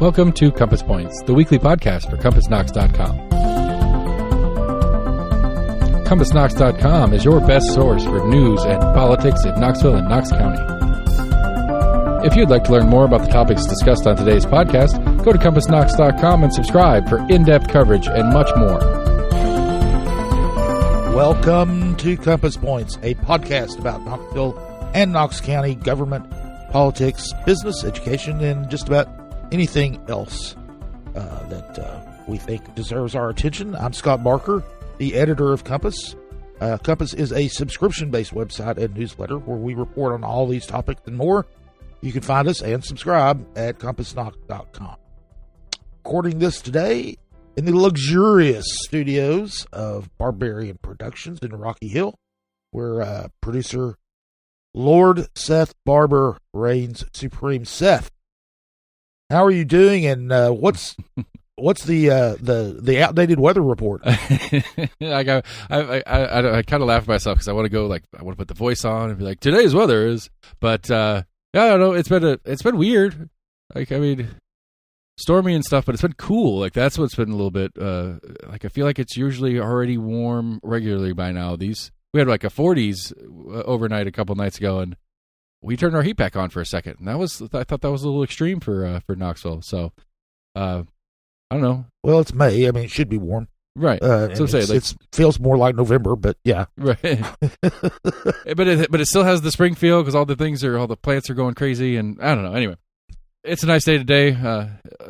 Welcome to Compass Points, the weekly podcast for CompassKnox.com. CompassKnox.com is your best source for news and politics in Knoxville and Knox County. If you'd like to learn more about the topics discussed on today's podcast, go to CompassKnox.com and subscribe for in-depth coverage and much more. Welcome to Compass Points, a podcast about Knoxville and Knox County government, politics, business, education, and just about anything else that we think deserves our attention. I'm Scott Barker, the editor of Compass. Compass is a subscription-based website and newsletter where we report on all these topics and more. You can find us and subscribe at CompassKnox.com. Recording this today in the luxurious studios of Barbarian Productions in Rocky Hill, where producer Lord Seth Barber reigns supreme. Seth, how are you doing? And what's the outdated weather report? I kind of laugh at myself because I want to put the voice on and be like, today's weather is, but yeah, I don't know. It's been weird. Stormy and stuff, but it's been cool. Like that's what's been a little bit. I feel like it's usually already warm regularly by now. We had like a 40s overnight a couple nights ago, and we turned our heat back on for a second, and I thought that was a little extreme for Knoxville. So, I don't know. Well, it's May. I mean, it should be warm, right? So I'm saying it feels more like November, but yeah, right. but it still has the spring feel because all the plants are going crazy, and I don't know. Anyway, it's a nice day today.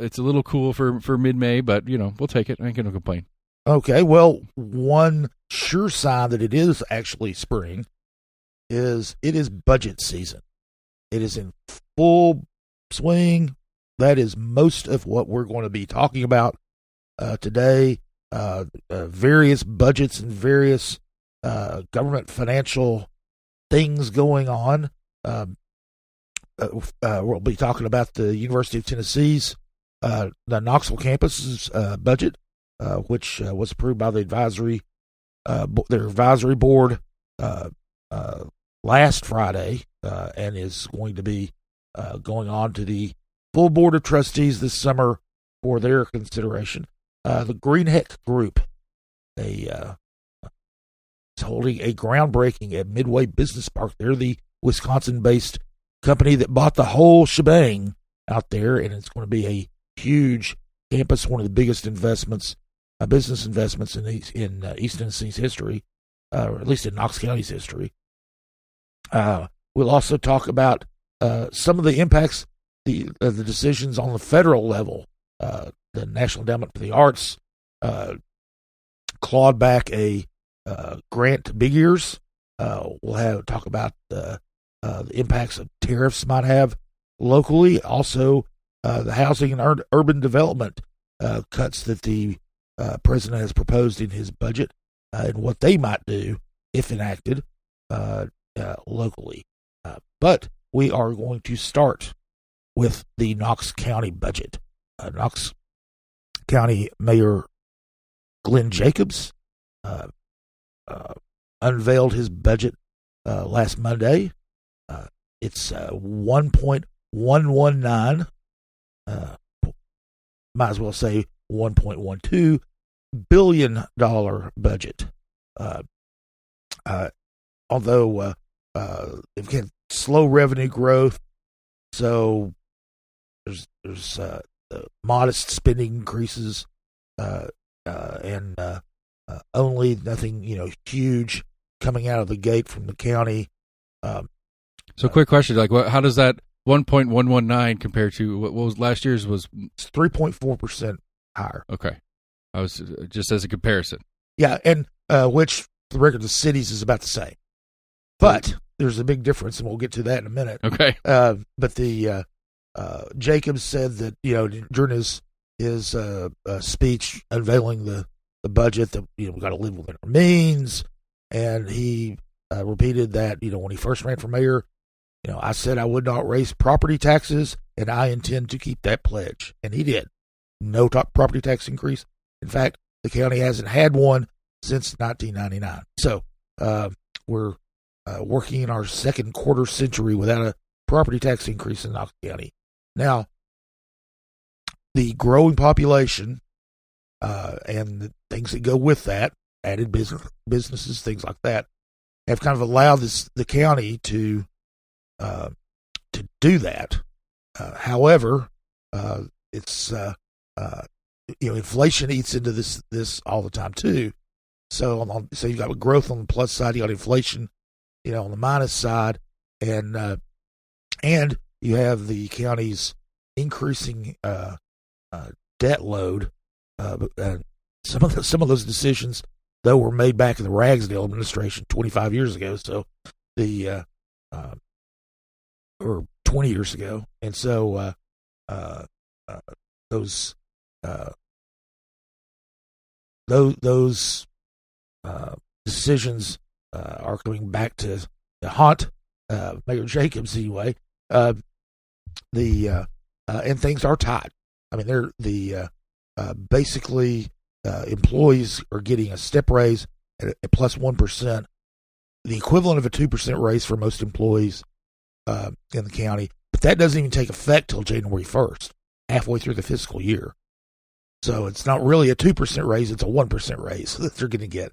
It's a little cool for mid-May, but we'll take it. I ain't gonna complain. Okay, well, one sure sign that it is actually spring is it is budget season. It is in full swing. That is most of what we're going to be talking about today. Various budgets and various government financial things going on. We'll be talking about the University of Tennessee's, the Knoxville campus's budget, which was approved by the their advisory board last Friday, and is going to be going on to the full board of trustees this summer for their consideration. The Greenheck Group, is holding a groundbreaking at Midway Business Park. They're the Wisconsin-based company that bought the whole shebang out there, and it's going to be a huge campus, one of the biggest business investments in East Tennessee's history, or at least in Knox County's history. We'll also talk about some of the impacts the decisions on the federal level. The National Endowment for the Arts clawed back a grant to Big Ears. We'll talk about the impacts of tariffs might have locally. Also, the housing and urban development cuts that the president has proposed in his budget, and what they might do if enacted locally. But we are going to start with the Knox County budget. Knox County Mayor Glenn Jacobs unveiled his budget last Monday. It's $1.119, might as well say $1.12 billion budget. Although they've had slow revenue growth, so there's modest spending increases, and only nothing huge coming out of the gate from the county. So, quick question: how does that 1.119 compare to what was last year's? Was 3.4% higher. Okay, I was just as a comparison. Yeah, and which for the record, the cities is about the same, but there's a big difference, and we'll get to that in a minute. Okay, but the Jacobs said that during his speech unveiling the budget that we got to live within our means, and he repeated that when he first ran for mayor, I said I would not raise property taxes, and I intend to keep that pledge, and he did. No property tax increase. In fact, the county hasn't had one since 1999. So we're working in our second quarter century without a property tax increase in Knox County. Now, the growing population and the things that go with that, added businesses, things like that, have kind of allowed the county to do that. However, it's inflation eats into this all the time too. So you've got growth on the plus side, you got inflation, on the minus side, and you have the county's increasing debt load. Some of those decisions, though, were made back in the Ragsdale administration 25 years ago. So or 20 years ago, and so those decisions are coming back to haunt Mayor Jacobs anyway. And things are tight. I mean, they're basically employees are getting a step raise at plus 1%, the equivalent of a 2% raise for most employees in the county. But that doesn't even take effect till January 1st, halfway through the fiscal year. So it's not really a 2% raise; it's a 1% raise that they're going to get.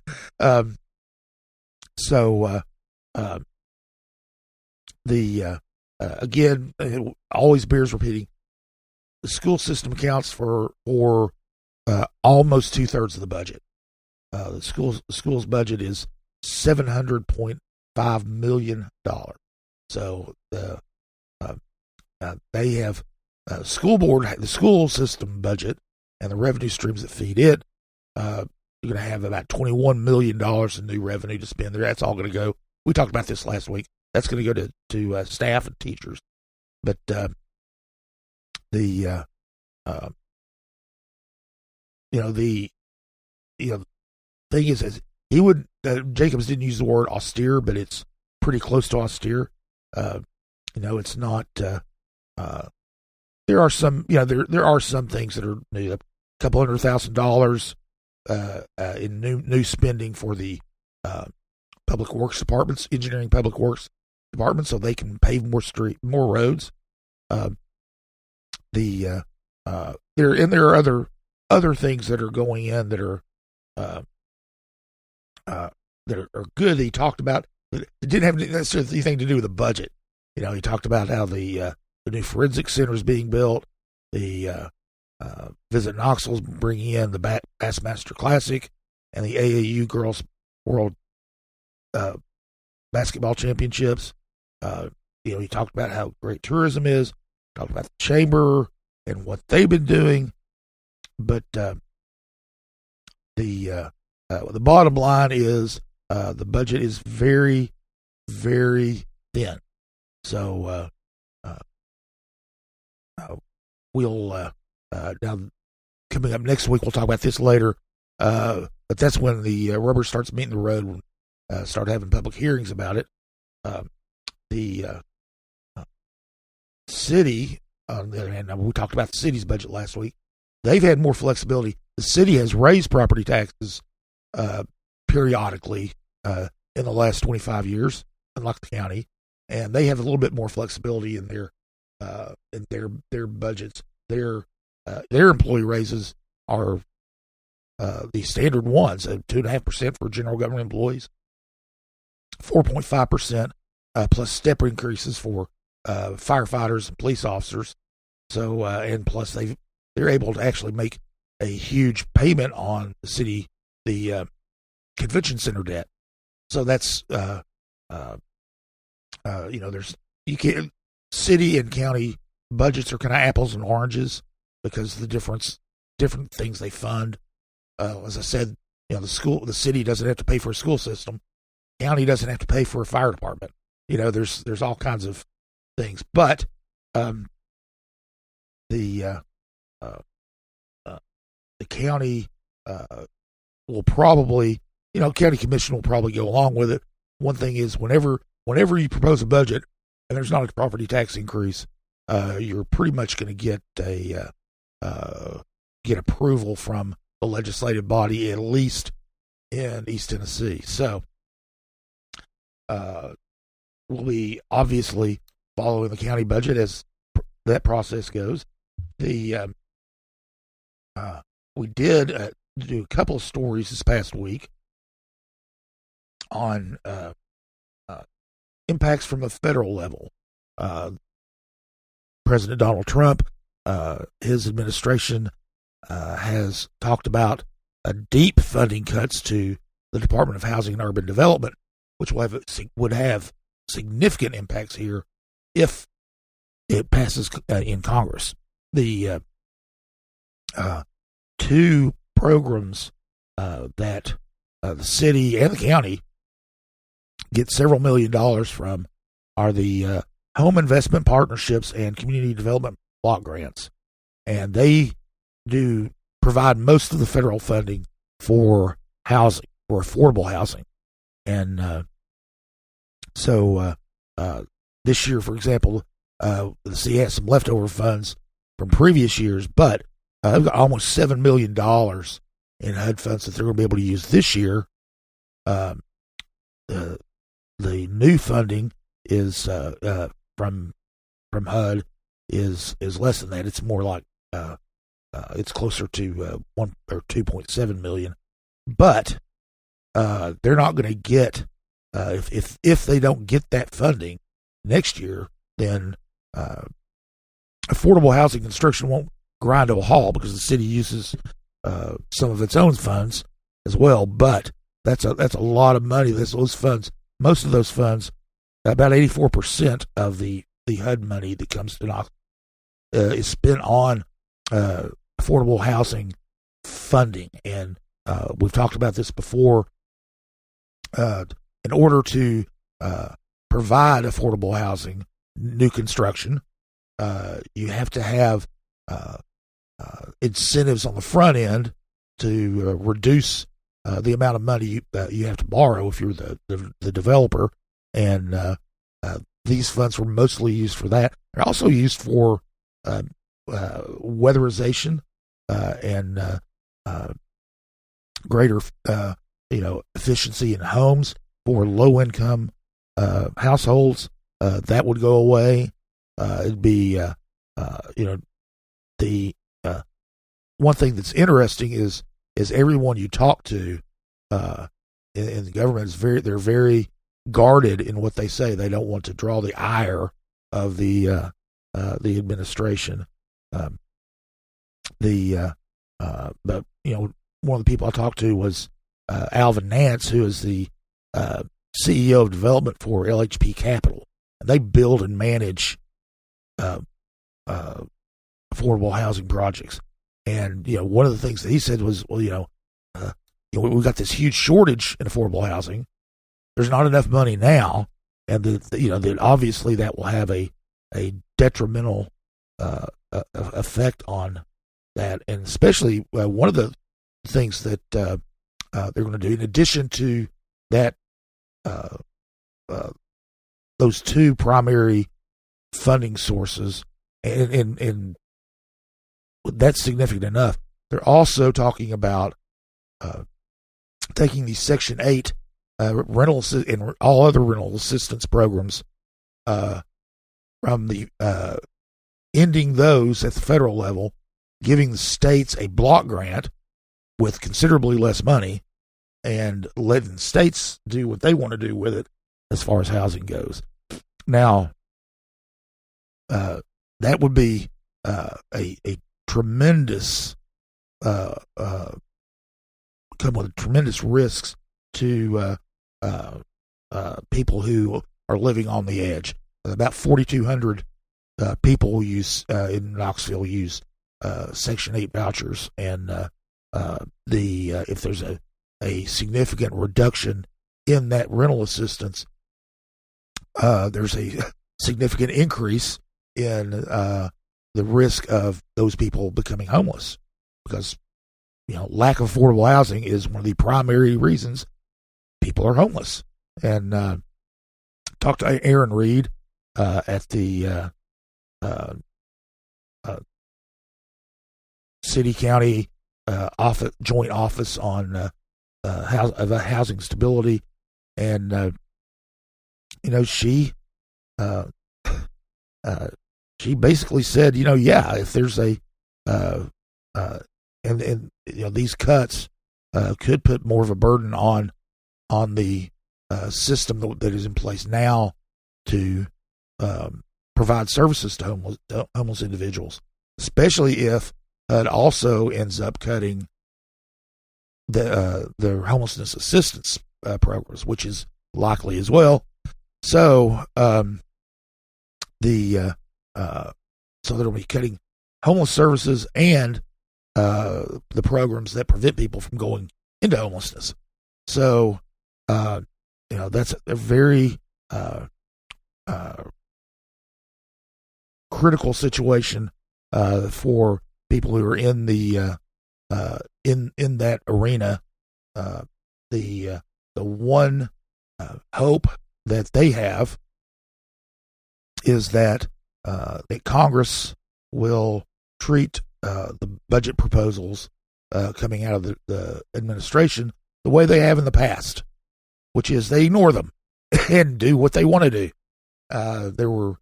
Again, it always bears repeating. The school system accounts for almost 2/3 of the budget. The school's budget is $700.5 million. So they have school board, the school system budget, and the revenue streams that feed it. You're going to have about $21 million in new revenue to spend there. That's all going to go. We talked about this last week. That's going to go to staff and teachers. But the thing is he would Jacobs didn't use the word austere, but it's pretty close to austere. It's not. There are some, there are some things that are new. A couple $100,000 in new spending for the public works departments, engineering public works departments, so they can pave more roads. There are other things that are going in that are good that he talked about, but it didn't have necessarily anything to do with the budget. He talked about how the new forensic center is being built. The Visit Knoxville's bringing in the Bassmaster Classic and the AAU Girls World Basketball Championships. He talked about how great tourism is. Talked about the chamber and what they've been doing. But the bottom line is the budget is very, very thin. So we'll now coming up next week, we'll talk about this later. But that's when the rubber starts meeting the road. Start having public hearings about it. The city, on the other hand, we talked about the city's budget last week. They've had more flexibility. The city has raised property taxes periodically in the last 25 years, unlike the county, and they have a little bit more flexibility in their budgets. Their employee raises are the standard ones, 2.5% for general government employees, 4.5% plus step increases for firefighters and police officers. So and plus they're able to actually make a huge payment on the convention center debt. So that's city and county budgets are kind of apples and oranges because of the different things they fund. As I said, the city doesn't have to pay for a school system. County doesn't have to pay for a fire department. There's all kinds of things, but the county will probably, county commission will probably go along with it. One thing is whenever you propose a budget and there's not a property tax increase, you're pretty much going to get approval from the legislative body, at least in East Tennessee. So we'll be obviously following the county budget as that process goes. The we did do a couple of stories this past week on impacts from the federal level. President Donald Trump, his administration has talked about deep funding cuts to the Department of Housing and Urban Development, which would have significant impacts here if it passes in Congress. The two programs that the city and the county get several $1 million from are the Home Investment Partnerships and Community Development Block Grants. And they do provide most of the federal funding for housing, for affordable housing. And so this year, for example, the city has some leftover funds from previous years, but they've got almost $7 million in HUD funds that they're going to be able to use this year. The new funding is from HUD is less than that. It's more like it's closer to 1 or 2.7 million. But they're not going to get if they don't get that funding next year, then affordable housing construction won't grind to a halt because the city uses some of its own funds as well. But that's a lot of money. Those funds, most of those funds, about 84% of the HUD money that comes to Knoxville is spent on affordable housing funding. And we've talked about this before. In order to provide affordable housing, new construction, you have to have incentives on the front end to reduce the amount of money you have to borrow if you're the developer. And these funds were mostly used for that. They're also used for weatherization and greater efficiency in homes for low income households. That would go away. It'd be the one thing that's interesting is everyone you talk to in the government they're very guarded in what they say. They don't want to draw the ire of the administration. But one of the people I talked to was Alvin Nance, who is the CEO of development for LHP Capital, and they build and manage affordable housing projects. And one of the things that he said was, we've got this huge shortage in affordable housing. There's not enough money now, and that obviously that will have a detrimental effect on that. And especially one of the things that they're going to do, in addition to that, those two primary funding sources, and that's significant enough. They're also talking about taking these Section 8 rental and all other rental assistance programs from the ending those at the federal level, giving the states a block grant with considerably less money, and letting states do what they want to do with it as far as housing goes. Now, that would be a tremendous come with tremendous risks to people who are living on the edge. About 4,200 people in Knoxville use Section 8 vouchers, and if there's a significant reduction in that rental assistance, there's a significant increase in the risk of those people becoming homeless, because lack of affordable housing is one of the primary reasons people are homeless. And talked to Aaron Reed at the city county joint office on housing stability, and she basically said, if there's and these cuts could put more of a burden on the system that is in place now to provide services to homeless individuals, especially if it also ends up cutting the homelessness assistance programs, which is likely as well. So so they'll be cutting homeless services and the programs that prevent people from going into homelessness. So that's a very critical situation for people who are in the in that arena. The one hope that they have is that Congress will treat the budget proposals coming out of the administration the way they have in the past, which is they ignore them and do what they want to do. There were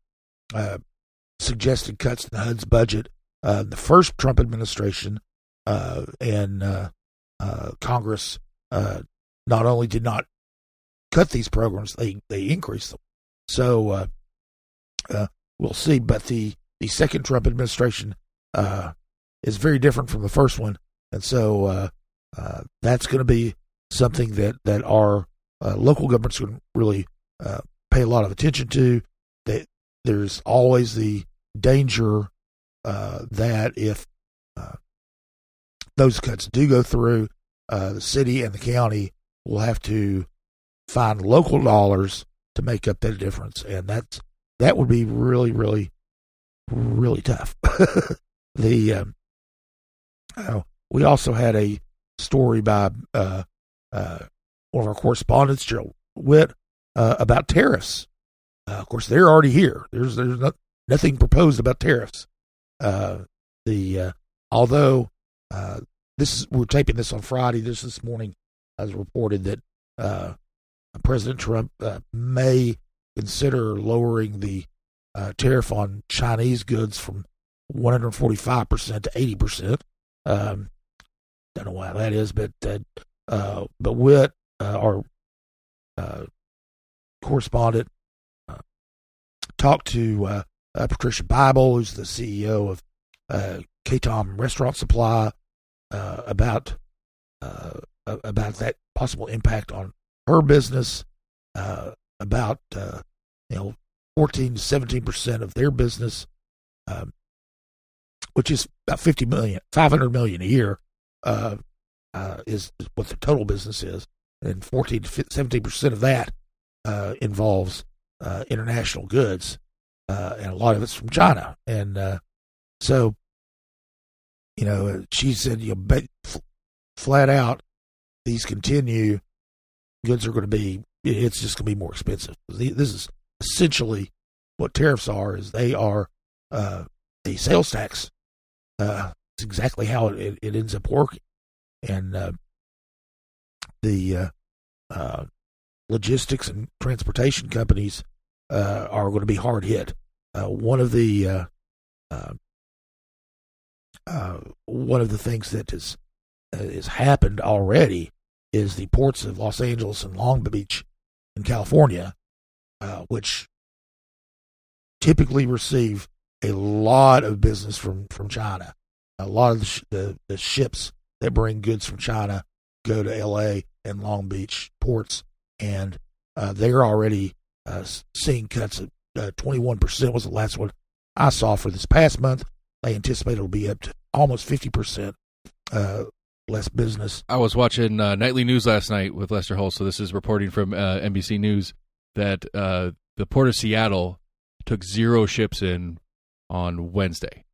suggested cuts in HUD's budget the first Trump administration, and Congress not only did not cut these programs, they increased them. So we'll see. But the second Trump administration is very different from the first one, and so that's going to be something that our local governments can really pay a lot of attention to. That there's always the danger that if those cuts do go through, the city and the county will have to find local dollars to make up that difference, and that would be really, really, really tough. We also had a story by one of our correspondents, Gerald Witt, about tariffs. Of course, they're already here. There's nothing proposed about tariffs. Although we're taping this on Friday. This morning, as reported that President Trump may consider lowering the tariff on Chinese goods from 145% to 80%. Don't know why that is, but Witt, our correspondent, talked to Patricia Bible, who's the CEO of K-Tom Restaurant Supply, about that possible impact on her business, about 14 to 17% of their business, which is about $500 million a year, is what the total business is, and 14 to 17% of that involves international goods, and a lot of it's from China, and so she said, flat out, these continue, goods are going to be, it's just going to be more expensive. This is essentially what tariffs are, is they are a sales tax. It's exactly how it ends up working. And the logistics and transportation companies are going to be hard hit. One of the things that has happened already is the ports of Los Angeles and Long Beach in California, which typically receive a lot of business from China. A lot of the ships that bring goods from China go to L.A. and Long Beach ports, and they're already seeing cuts of 21% was the last one I saw for this past month. They anticipate it'll be up to almost 50% less business. I was watching Nightly News last night with Lester Holt, so this is reporting from NBC News, that the Port of Seattle took 0 ships in on Wednesday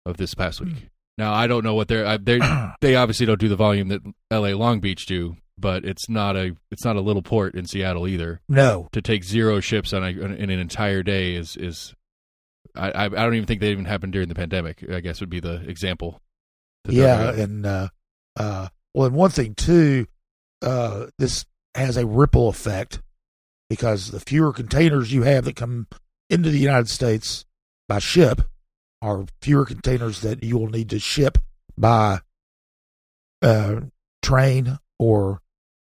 of this past week. Now, I don't know what they obviously don't do the volume that L.A. Long Beach do, but it's not a little port in Seattle either. No, to take 0 ships in an entire day is I don't even think that even happened during the pandemic, I guess would be the example. Yeah, and and one thing too, this has a ripple effect, because the fewer containers you have that come into the United States by ship are fewer containers that you will need to ship by train or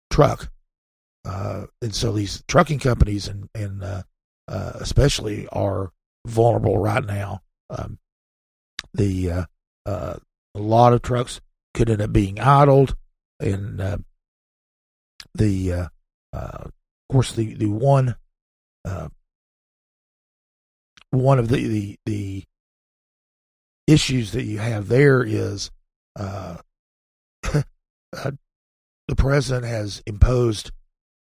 truck. And so these trucking companies and especially are vulnerable right now. A lot of trucks could end up being idled, and of course the one of the issues that you have there is the president has imposed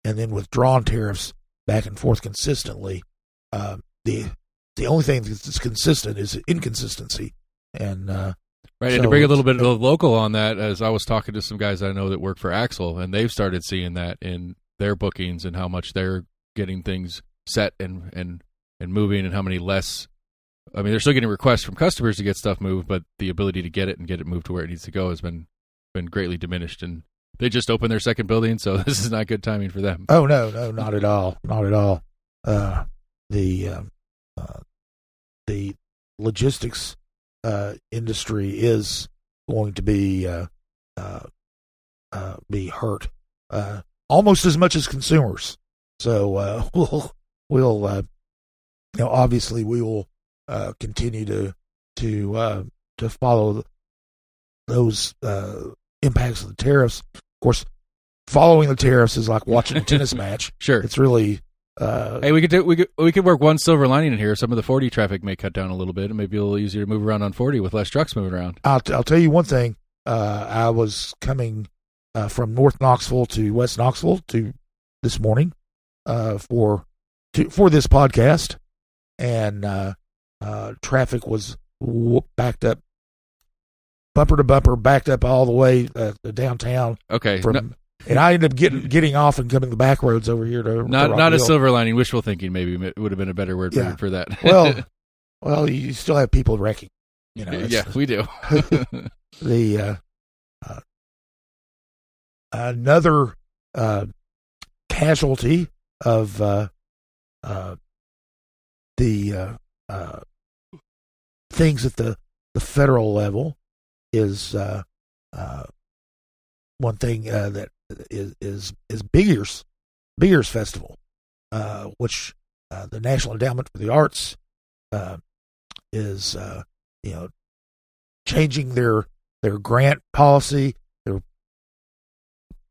and then withdrawn tariffs back and forth consistently. The only thing that's consistent is inconsistency, and right. And to bring a little bit of local on that, as I was talking to some guys I know that work for Axle, and they've started seeing that in their bookings and how much they're getting things set and moving, and how many less. I mean, they're still getting requests from customers to get stuff moved, but the ability to get it and get it moved to where it needs to go has been greatly diminished. And they just opened their second building, so this is not good timing for them. Oh no, not at all, not at all. The logistics industry is going to be hurt almost as much as consumers. So we'll obviously we will continue to follow those impacts of the tariffs. Of course, following the tariffs is like watching a tennis match. Sure, it's really. Hey, we could work one silver lining in here. Some of the 40 traffic may cut down a little bit, and maybe a little easier to move around on 40 with less trucks moving around. I'll tell you one thing. I was coming from North Knoxville to West Knoxville this morning for this podcast, and traffic was backed up, bumper to bumper, backed up all the way downtown. Okay. And I ended up getting off and coming the back roads over here to not a silver lining, wishful thinking. Maybe it would have been a better word for that. well, you still have people wrecking. Yeah, we do. The another casualty of the things at the federal level is one thing that is Big Ears Festival, which the National Endowment for the Arts is changing their grant policy. They're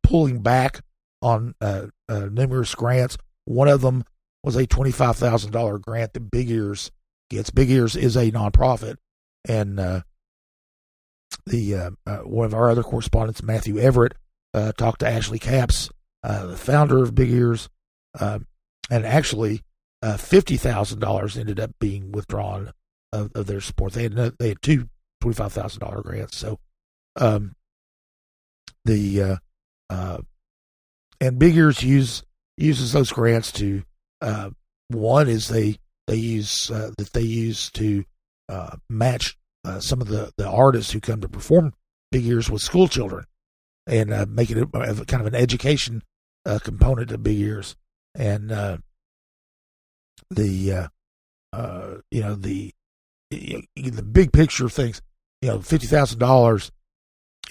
pulling back on numerous grants. One of them was a $25,000 grant that Big Ears gets. Big Ears is a nonprofit, and one of our other correspondents, Matthew Everett, talked to Ashley Capps, the founder of Big Ears, and actually $50,000 ended up being withdrawn of their support. They had two $25,000 grants. So and Big Ears uses those grants to one is they use to match some of the artists who come to perform Big Ears with school children, and make it a kind of an education component of Big Ears. And the big picture of things, $50,000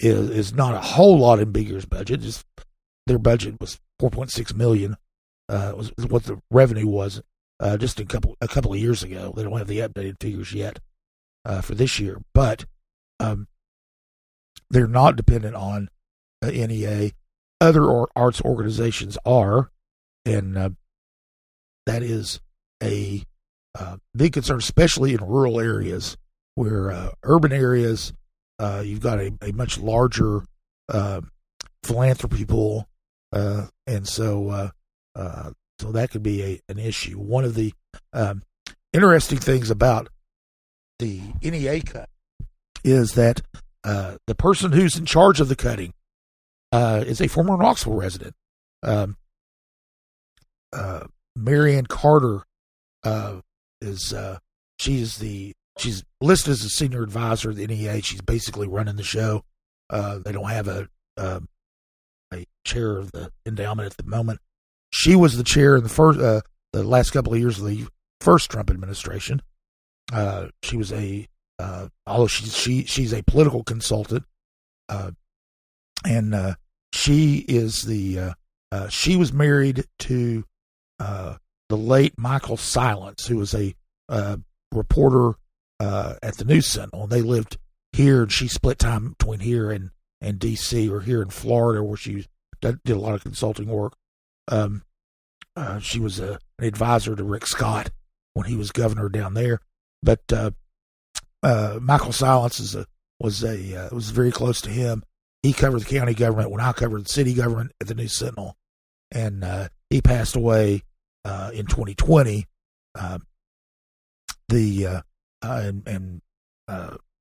is not a whole lot in Big Ears' budget. Their budget was $4.6 million. Was what the revenue was just a couple of years ago. They don't have the updated figures yet for this year, but they're not dependent on NEA. Other arts organizations are, and that is a big concern, especially in rural areas, where urban areas you've got a much larger philanthropy pool, and so that could be an issue. One of the interesting things about the NEA cut is that the person who's in charge of the cutting is a former Knoxville resident. Marianne Carter she's listed as a senior advisor of the NEA. She's basically running the show. They don't have a chair of the endowment at the moment. She was the chair in the last couple of years of the first Trump administration. She was although she's a political consultant, and she is she was married to the late Michael Silence, who was a reporter at the News Sentinel. They lived here, and she split time between here and D.C., or here in Florida, where she did a lot of consulting work. She was an advisor to Rick Scott when he was governor down there. But Michael Silence was very close to him. He covered the county government when I covered the city government at the News Sentinel, and he passed away in 2020.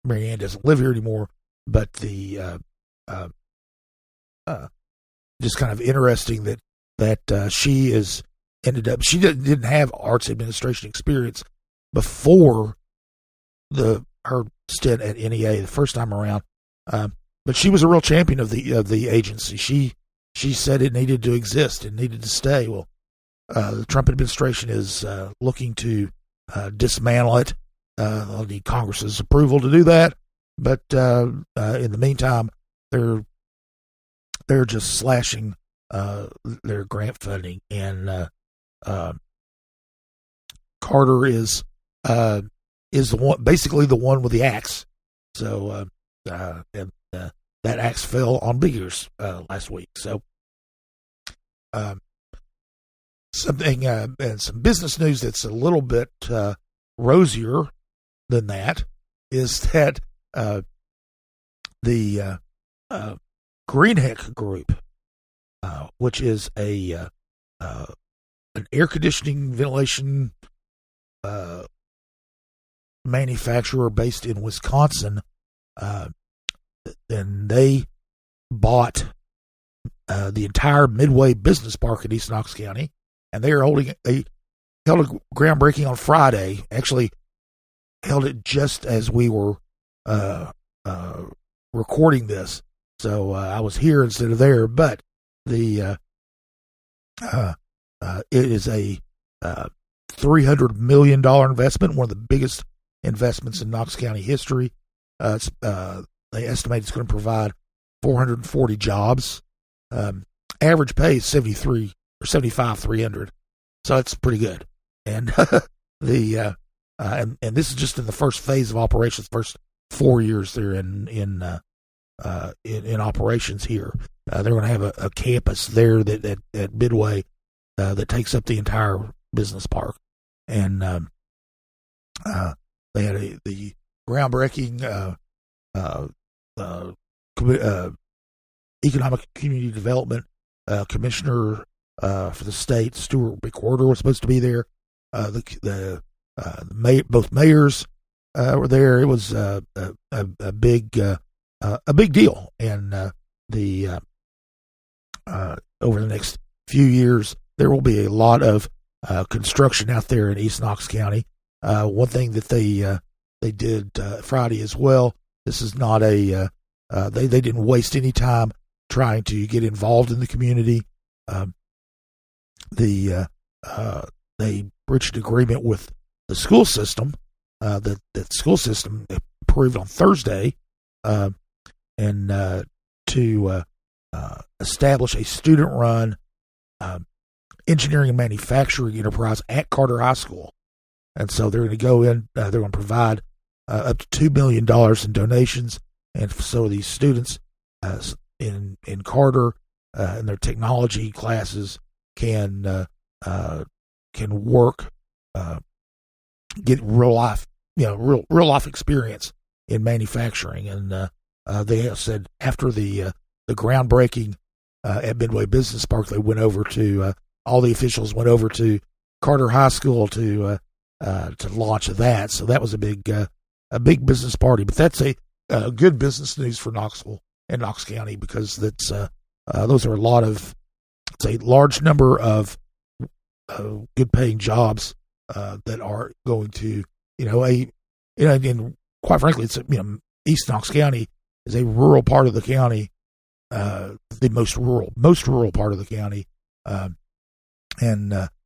Mary Ann doesn't live here anymore, but just kind of interesting that she she didn't have arts administration experience before her stint at NEA the first time around, but she was a real champion of the agency. She said it needed to exist, it needed to stay. Well, the Trump administration is looking to dismantle it. They'll need Congress's approval to do that, but in the meantime, they're just slashing their grant funding, and Carter is the one, basically the one with the axe. So that axe fell on big ears last week. So something and some business news that's a little bit rosier than that is that the Greenheck Group, which is an air conditioning ventilation manufacturer based in Wisconsin, and they bought the entire Midway Business Park in East Knox County, and they are held a groundbreaking on Friday. Actually, held it just as we were recording this, so I was here instead of there. But it is a $300 million investment, one of the biggest investments in Knox County history. They estimate it's going to provide 440 jobs. Average pay is 73 or 75,300, so it's pretty good. And and this is just in the first phase of operations. First 4 years they're in operations here. They're going to have a campus there that at Midway that takes up the entire business park, and they had the groundbreaking economic community development commissioner for the state, Stuart McWhorter, was supposed to be there. Both mayors were there. It was a big deal, and over the next few years there will be a lot of construction out there in East Knox County. One thing that they did Friday as well. This is not they didn't waste any time trying to get involved in the community. They reached an agreement with the school system that the school system approved on Thursday, and to establish a student-run engineering and manufacturing enterprise at Carter High School. And so they're going to go in, they're going to provide up to $2 million in donations, and so these students in Carter in their technology classes can work, get real life experience in manufacturing. And they have said after the groundbreaking at Midway Business Park, they went over to all the officials went over to Carter High School to launch that. So that was a big business party. But that's a good business news for Knoxville and Knox County, because that's those are a large number of good paying jobs that are going to and quite frankly, it's East Knox County is a rural part of the county, the most rural part of the county, and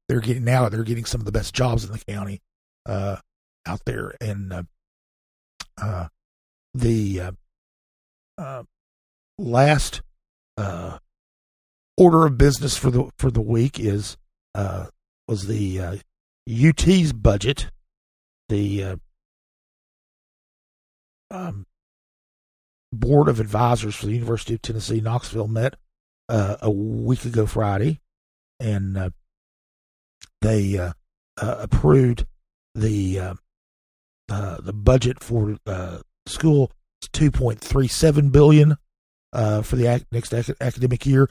they're getting some of the best jobs in the county out there. And the last order of business for the week was the UT's budget. The Board of Advisors for the University of Tennessee Knoxville met a week ago Friday, and they approved the budget for school. It's $2.37 billion for the next academic year.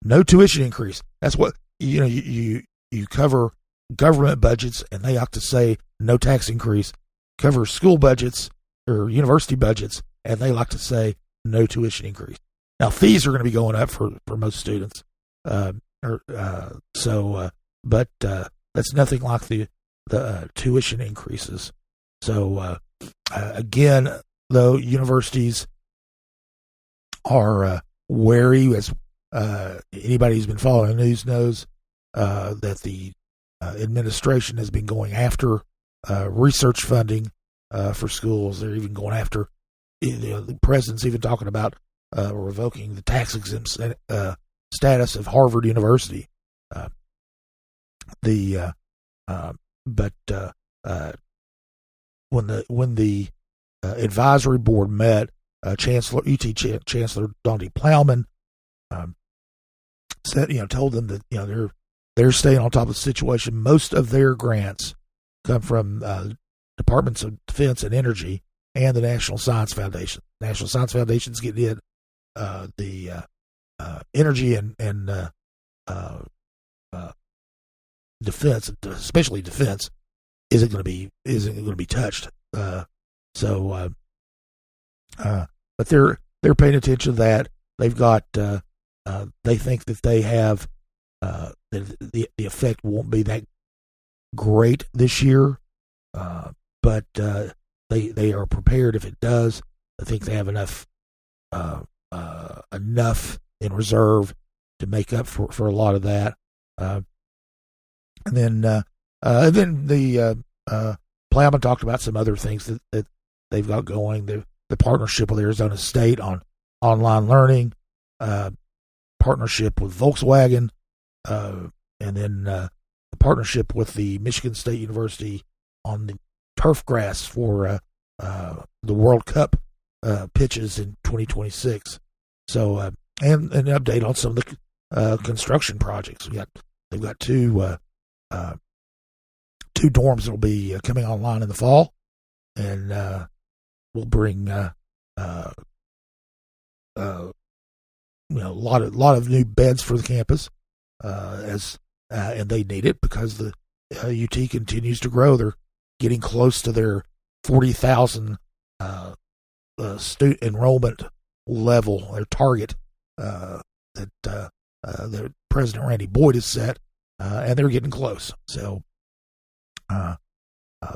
No tuition increase. That's what you cover government budgets, and they ought to say no tax increase. Cover school budgets or university budgets, and they like to say no tuition increase. Now fees are going to be going up for most students, but that's nothing like the tuition increases. So again, though, universities are wary, as anybody who's been following the news knows, that the administration has been going after research funding for schools. They're even going after, the president's even talking about revoking the tax exempt status of Harvard University. When the advisory board met, UT Chancellor Donde Plowman told them that they're staying on top of the situation. Most of their grants come from Departments of Defense and Energy and the National Science Foundation. National Science Foundation's getting in. The energy and defense, especially defense, isn't going to be touched. But they're paying attention to that. They've got they think that they have the effect won't be that great this year, but they are prepared if it does. I think they have enough in reserve to make up for a lot of that. And then the Plowman talked about some other things that they've got going. The partnership with Arizona State on online learning, partnership with Volkswagen, and then the partnership with the Michigan State University on the turf grass for the World Cup pitches in 2026. So, and an update on some of the construction projects. They've got two dorms that will be coming online in the fall, and will bring a lot of new beds for the campus, and they need it because the UT continues to grow. They're getting close to their 40,000 student enrollment level, their target that President Randy Boyd has set, and they're getting close. So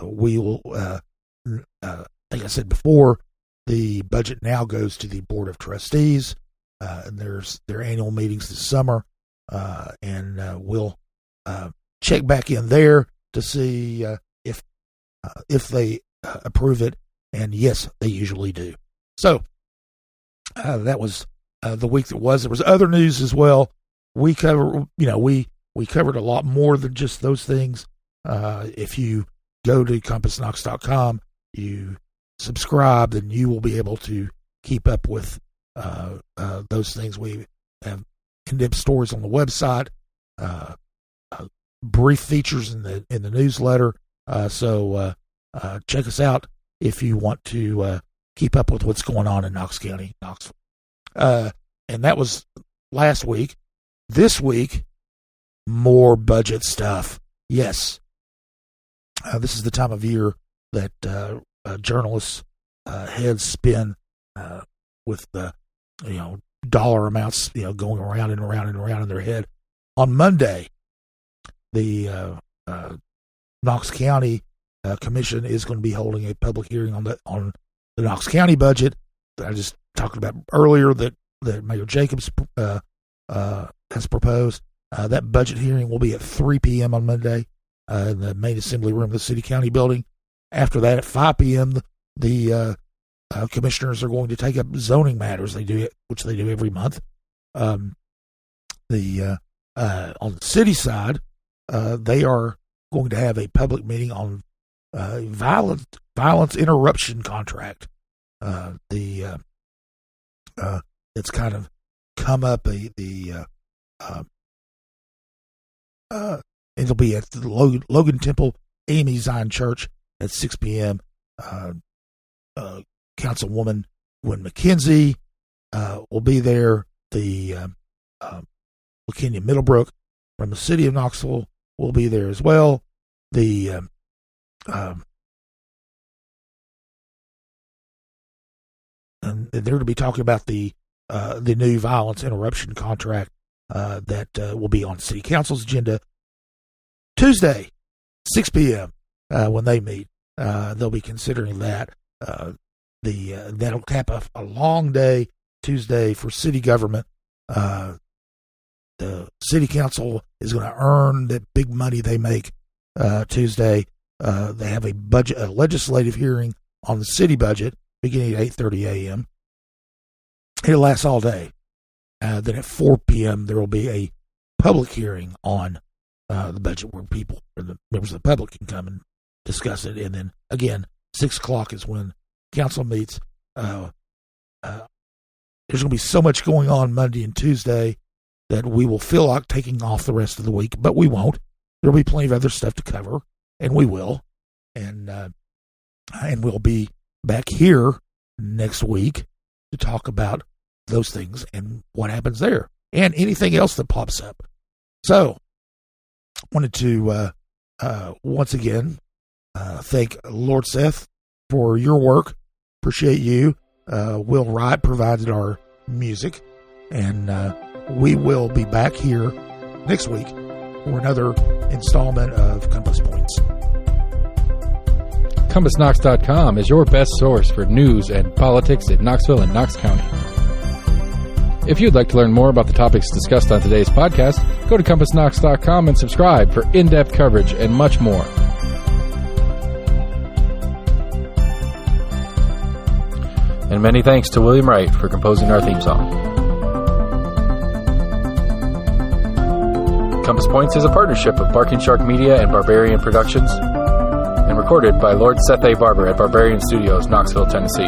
we will, like I said before, the budget now goes to the Board of Trustees, and there's their annual meetings this summer, and we'll check back in there to see if they approve it, and yes, they usually do. So that was the week that was. There was other news as well. We covered a lot more than just those things. If you go to CompassKnox.com, you subscribe, then you will be able to keep up with those things. We have condensed stories on the website, brief features in the newsletter. So check us out if you want to keep up with what's going on in Knox County, Knoxville. And that was last week. This week, more budget stuff. Yes. This is the time of year that journalists' heads spin with the dollar amounts going around and around and around in their head. On Monday, the Knox County Commission is going to be holding a public hearing on the Knox County budget that I just talked about earlier that Mayor Jacobs has proposed. That budget hearing will be at 3 p.m. on Monday in the main assembly room of the City County building. After that, at 5 p.m., the commissioners are going to take up zoning matters, which they do every month. on the city side, they are going to have a public meeting on violence interruption contract. It's kind of come up. It'll be at the Logan Temple AME Zion Church at 6 p.m. Councilwoman Gwen McKenzie will be there. The LaKenya Middlebrook from the city of Knoxville will be there as well. And they're going to be talking about the new violence interruption contract that will be on City Council's agenda Tuesday, 6 p.m. When they meet. They'll be considering that. That'll cap a long day Tuesday for city government. The City Council is going to earn that big money they make Tuesday. They have a legislative hearing on the city budget beginning at 8:30 a.m. It'll last all day. Then at 4 p.m. there will be a public hearing on the budget where the members of the public can come and discuss it. And then again, 6 o'clock is when council meets. There's going to be so much going on Monday and Tuesday that we will feel like taking off the rest of the week, but we won't. There'll be plenty of other stuff to cover, and we will. And we'll be back here next week to talk about those things and what happens there and anything else that pops up. So, wanted to once again thank Lord Seth for your work. Appreciate you. Will Wright provided our music, and we will be back here next week for another installment of Compass Points. CompassKnox.com is your best source for news and politics in Knoxville and Knox County. If you'd like to learn more about the topics discussed on today's podcast, go to CompassKnox.com and subscribe for in-depth coverage and much more. And many thanks to William Wright for composing our theme song. Compass Points is a partnership of Barking Shark Media and Barbarian Productions, and recorded by Lord Seth A. Barber at Barbarian Studios, Knoxville, Tennessee.